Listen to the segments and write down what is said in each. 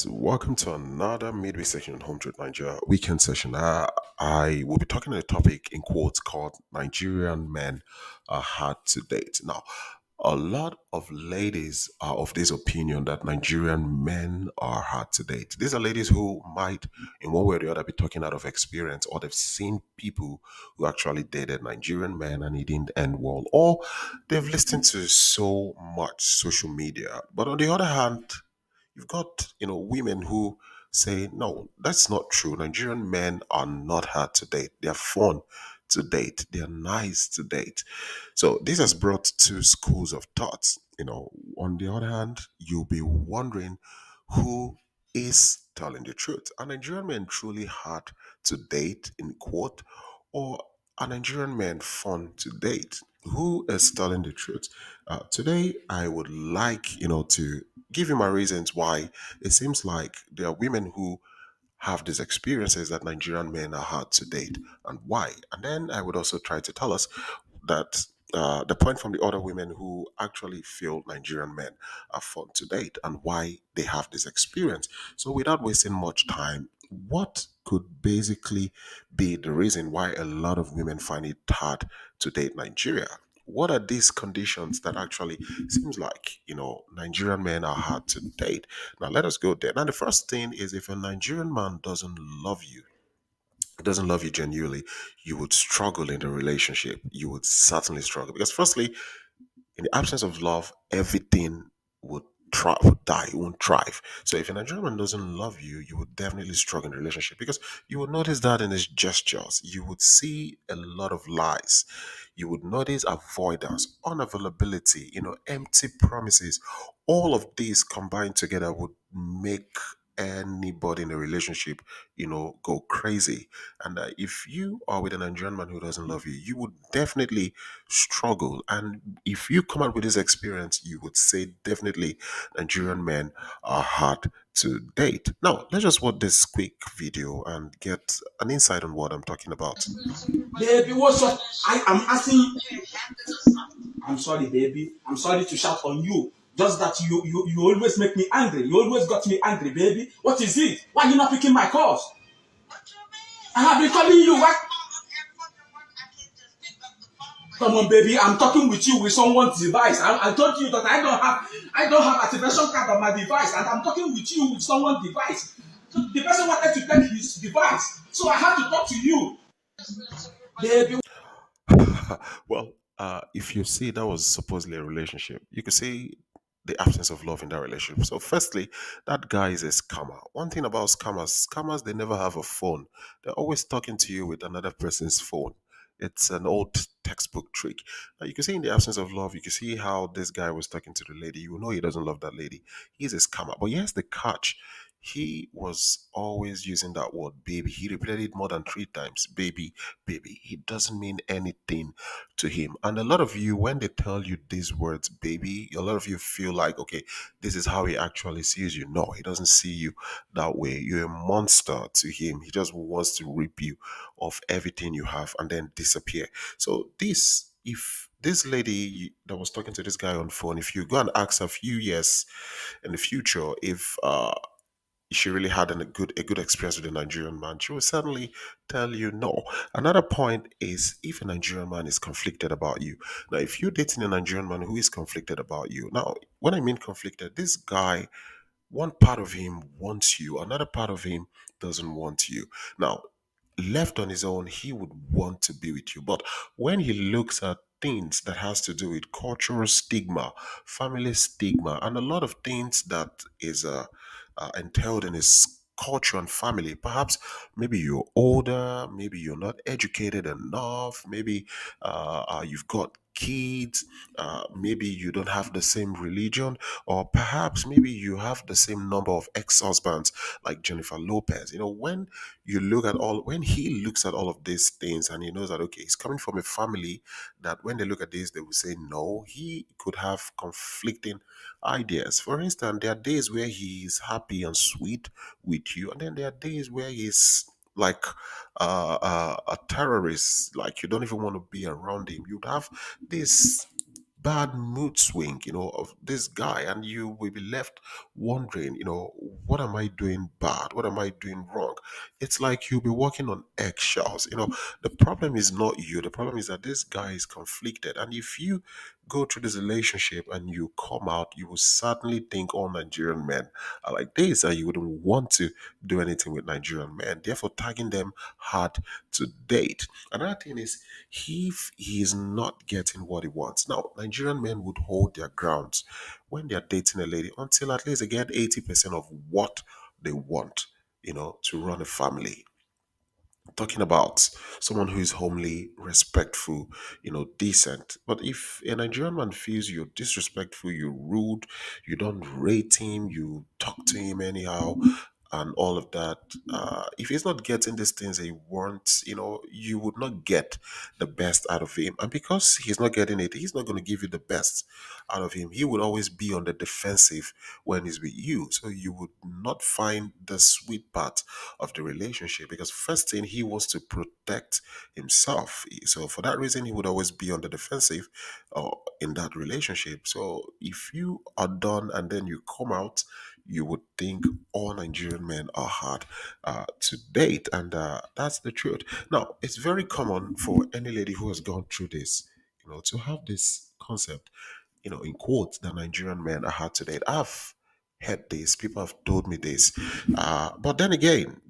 welcome to another midweek session on Home Trade Nigeria weekend session. I will be talking on a topic in quotes called Nigerian men are hard to date. Now, a lot of ladies are of this opinion that Nigerian men are hard to date. These are ladies who might, in one way or the other, be talking out of experience, or they've seen people who actually dated Nigerian men and it didn't end well, or they've listened to so much social media. But on the other hand, you've got, women who say, no, that's not true. Nigerian men are not hard to date. They're fun to date. They're nice to date. So this has brought two schools of thoughts. On the other hand, you'll be wondering who is telling the truth. Are Nigerian men truly hard to date, in quote, or are Nigerian men fun to date? Who is telling the truth? Today, I would like, to give you my reasons why it seems like there are women who have these experiences that Nigerian men are hard to date and why. And then I would also try to tell us that the point from the other women who actually feel Nigerian men are fun to date and why they have this experience. So, without wasting much time, what could basically be the reason why a lot of women find it hard to date Nigeria? What are these conditions that actually seems like Nigerian men are hard to date? Now let us go there. Now the first thing is, if a Nigerian man doesn't love you genuinely, you would struggle in the relationship. You would certainly struggle because, firstly, in the absence of love, everything would die, it won't thrive. So if a Nigerian man doesn't love you, you would definitely struggle in the relationship because you would notice that in his gestures. You would see a lot of lies. You would notice avoidance, unavailability, empty promises. All of these combined together would make anybody in a relationship, go crazy. And if you are with a Nigerian man who doesn't love you, you would definitely struggle. And if you come out with this experience, you would say definitely Nigerian men are hard to date. Now, let's just watch this quick video and get an insight on what I'm talking about. Baby, what's up? I am asking you. I'm sorry, baby. I'm sorry to shout on you. Just that you always make me angry. You always got me angry, baby. What is it? Why are you not picking my calls? I have been calling you. Why? Come on, baby. I'm talking with you with someone's device. I told you that I don't have activation card on my device, and I'm talking with you with someone's device. So the person wanted to take his device, so I had to talk to you, baby. Well, if you see that was supposedly a relationship, you could see the absence of love in that relationship. So, firstly, that guy is a scammer. One thing about scammers, they never have a phone. They're always talking to you with another person's phone. It's an old textbook trick. Now, you can see in the absence of love, you can see how this guy was talking to the lady. You know he doesn't love that lady. He's a scammer. But here's the catch. He was always using that word baby. He repeated it more than three times. Baby, baby. It doesn't mean anything to him. And a lot of you, when they tell you these words, baby, a lot of you feel like, okay, this is how he actually sees you. No, he doesn't see you that way. You're a monster to him. He just wants to rip you of everything you have and then disappear. So if this lady that was talking to this guy on phone, if you go and ask her a few years in the future if she really had a good experience with a Nigerian man, she will certainly tell you no. Another point is, if a Nigerian man is conflicted about you. Now, if you're dating a Nigerian man who is conflicted about you, now when I mean conflicted, this guy, one part of him wants you, another part of him doesn't want you. Now, left on his own, he would want to be with you. But when he looks at things that has to do with cultural stigma, family stigma, and a lot of things that is entailed in his culture and family, perhaps maybe you're older, maybe you're not educated enough, maybe you've got kids, maybe you don't have the same religion, or perhaps maybe you have the same number of ex-husbands like Jennifer Lopez. When he looks at all of these things and he knows that, okay, he's coming from a family that when they look at this, they will say no, he could have conflicting ideas. For instance, there are days where he is happy and sweet with you, and then there are days where he's like a terrorist, like you don't even want to be around him. You'd have this bad mood swing, of this guy, and you will be left wondering, what am I doing bad? What am I doing wrong? It's like you'll be walking on eggshells. The problem is not you. The problem is that this guy is conflicted. And if you go through this relationship and you come out, you will certainly think all Nigerian men are like this, and you wouldn't want to do anything with Nigerian men, therefore tagging them hard to date. Another thing is, if he is not getting what he wants. Now, Nigerian men would hold their grounds when they are dating a lady until at least they get 80% of what they want, to run a family. Talking about someone who is homely, respectful, decent. But if a Nigerian man feels you're disrespectful, you're rude, you don't rate him, you talk to him anyhow, and all of that, if he's not getting these things he wants, you would not get the best out of him. And because he's not getting it, he's not going to give you the best out of him. He would always be on the defensive when he's with you. So you would not find the sweet part of the relationship, because first thing, he wants to protect himself. So for that reason, he would always be on the defensive in that relationship. So if you are done and then you come out, you would think all Nigerian men are hard to date, and that's the truth. Now, it's very common for any lady who has gone through this, to have this concept, in quotes, that Nigerian men are hard to date. I've heard this, people have told me this, but then again,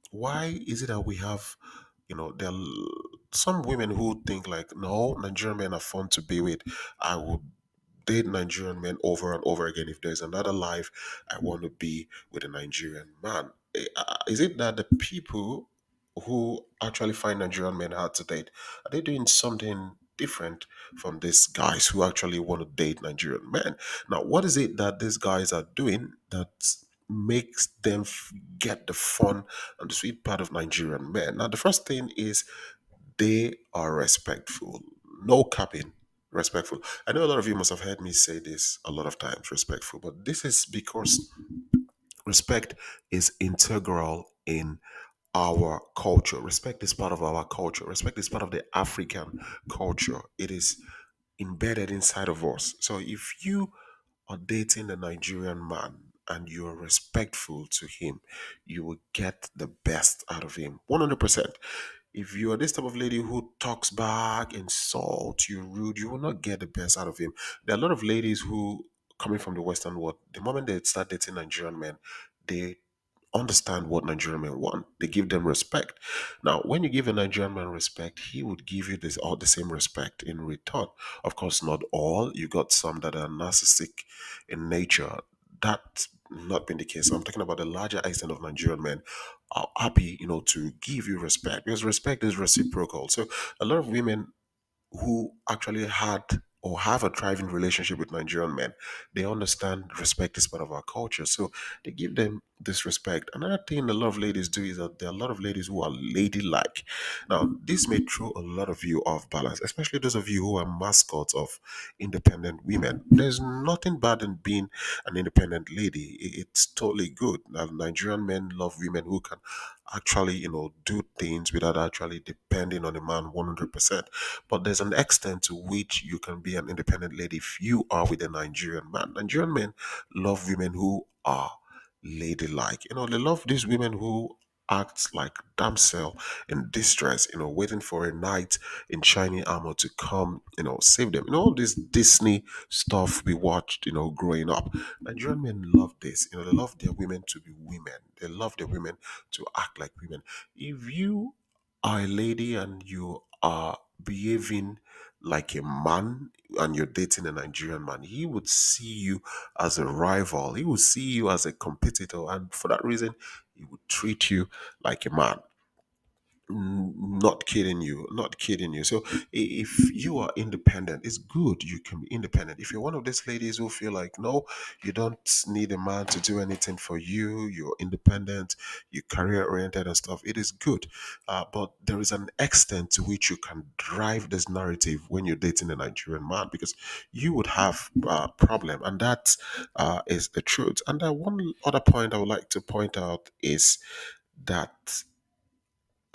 why is it that we have, there are some women who think like, no, Nigerian men are fun to be with. I would date Nigerian men over and over again. If there's another life, I want to be with a Nigerian man. Is it that the people who actually find Nigerian men hard to date, are they doing something different from these guys who actually want to date Nigerian men? Now, what is it that these guys are doing that makes them get the fun and the sweet part of Nigerian men? Now, the first thing is they are respectful. No capping. Respectful. I know a lot of you must have heard me say this a lot of times, respectful, but this is because respect is integral in our culture. Respect is part of our culture. Respect is part of the African culture. It is embedded inside of us. So if you are dating a Nigerian man and you're respectful to him, you will get the best out of him. 100%. If you are this type of lady who talks back, insults, you rude, you will not get the best out of him. There are a lot of ladies who, coming from the Western world, the moment they start dating Nigerian men, they understand what Nigerian men want. They give them respect. Now, when you give a Nigerian man respect, he would give you this all the same respect in return. Of course, not all. You got some that are narcissistic in nature. That not being the case. I'm talking about the larger extent of Nigerian men are happy, to give you respect, because respect is reciprocal. So a lot of women who actually had or have a thriving relationship with Nigerian men, they understand respect is part of our culture. So they give them this respect. Another thing a lot of ladies do is that there are a lot of ladies who are ladylike. Now, this may throw a lot of you off balance, especially those of you who are mascots of independent women. There's nothing bad in being an independent lady. It's totally good. Now, Nigerian men love women who can actually, do things without actually depending on a man 100%. But there's an extent to which you can be an independent lady if you are with a Nigerian man. Nigerian men love women who are ladylike. They love these women who act like damsel in distress, waiting for a knight in shining armor to come, save them. All this Disney stuff we watched, growing up. Nigerian men love this. They love their women to be women. They love their women to act like women. If you are a lady and you are behaving like a man and you're dating a Nigerian man, he would see you as a rival. He would see you as a competitor. And for that reason, he would treat you like a man. Not kidding you, not kidding you. So if you are independent, it's good you can be independent. If you're one of these ladies who feel like, no, you don't need a man to do anything for you, you're independent, you're career oriented and stuff, it is good. But there is an extent to which you can drive this narrative when you're dating a Nigerian man, because you would have a problem, and that is the truth. And one other point I would like to point out is that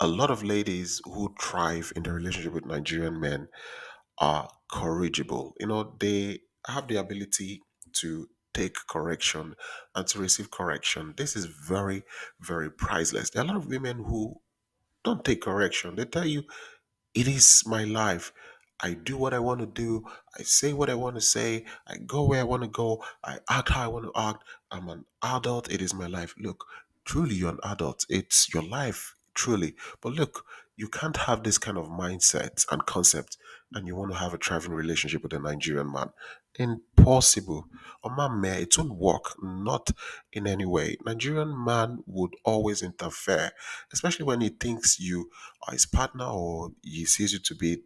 a lot of ladies who thrive in their relationship with Nigerian men are corrigible. They have the ability to take correction and to receive correction. This is very, very priceless. There are a lot of women who don't take correction. They tell you, it is my life. I do what I want to do. I say what I want to say. I go where I want to go. I act how I want to act. I'm an adult. It is my life. Look, truly, you're an adult. It's your life, truly. But look, you can't have this kind of mindset and concept and you want to have a thriving relationship with a Nigerian man. Impossible. On my man, it won't work. Not in any way. Nigerian man would always interfere, especially when he thinks you are his partner or he sees you to be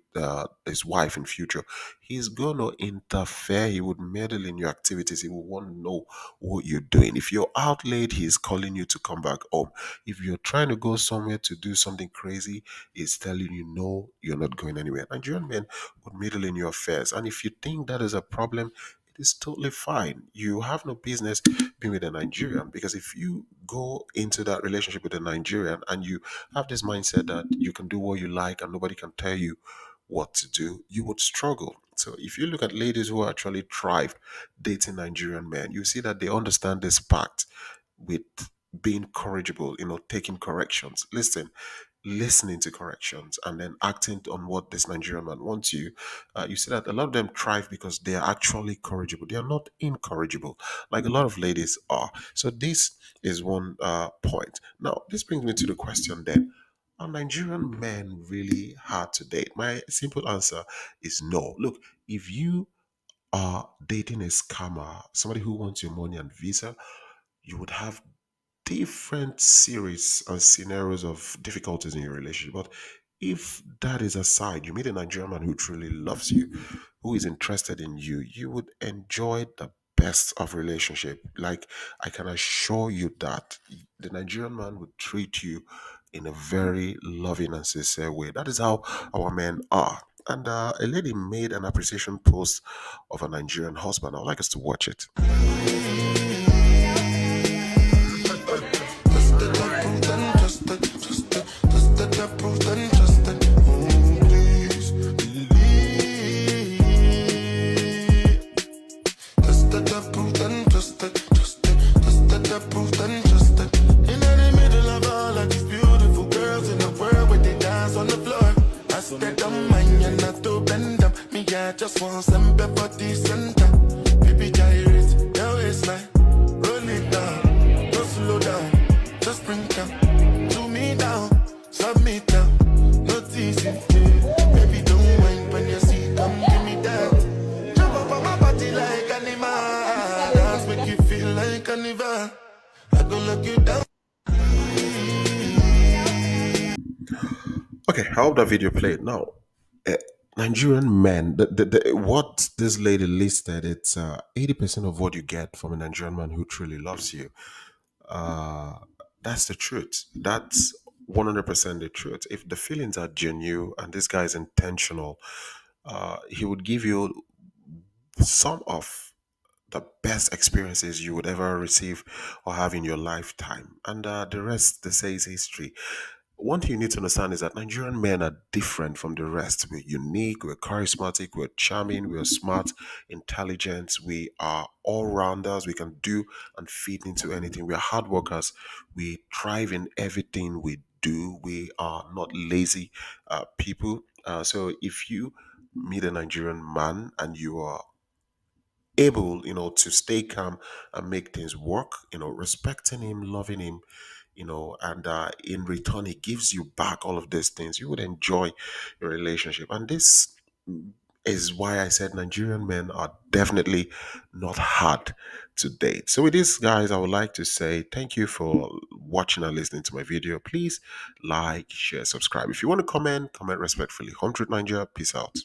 his wife in future. He's gonna interfere. He would meddle in your activities. He will want to know what you're doing. If you're out late, he's calling you to come back home. If you're trying to go somewhere to do something crazy, he's telling you no, you're not going anywhere. Nigerian men would meddle in your affairs, and if you think that is a problem, it is totally fine. You have no business being with a Nigerian, because if you go into that relationship with a Nigerian and you have this mindset that you can do what you like and nobody can tell you what to do, you would struggle. So if you look at ladies who actually thrive dating Nigerian men, you see that they understand this pact with being corrigible, taking corrections. Listening to corrections and then acting on what this Nigerian man wants you. You see that a lot of them thrive because they are actually corrigible. They are not incorrigible, like a lot of ladies are. So this is one point. Now, this brings me to the question then: are Nigerian men really hard to date? My simple answer is no. Look, if you are dating a scammer, somebody who wants your money and visa, you would have different series and scenarios of difficulties in your relationship. But if that is aside, you meet a Nigerian man who truly loves you, who is interested in you, you would enjoy the best of relationship. Like, I can assure you that the Nigerian man would treat you in a very loving and sincere way. That is how our men are. And a lady made an appreciation post of a Nigerian husband. I would like us to watch it. Just want some pepper decent. Baby gyrate, your waistline. Roll it down, don't slow down. Just bring down, to me down, submit down. No teasing, baby don't mind when you see. Come give me that. Jump up on my body like animal. Dance make you feel like carnival. I don't look you down. Okay, I hope that video played. Now, uh, Nigerian men, what this lady listed, it's 80% of what you get from a Nigerian man who truly loves you. Uh, that's the truth. That's 100% the truth. If the feelings are genuine and this guy is intentional, he would give you some of the best experiences you would ever receive or have in your lifetime. And the rest, they say, is history. One thing you need to understand is that Nigerian men are different from the rest. We're unique, we're charismatic, we're charming, we're smart, intelligent, we are all rounders. We can do and fit into anything. We are hard workers. We thrive in everything we do. We are not lazy people. So if you meet a Nigerian man and you are able, to stay calm and make things work, respecting him, loving him, and in return, he gives you back all of these things, you would enjoy your relationship. And this is why I said Nigerian men are definitely not hard to date. So, with this, guys, I would like to say thank you for watching and listening to my video. Please like, share, subscribe. If you want to comment, comment respectfully. Home Truth Nigeria, peace out.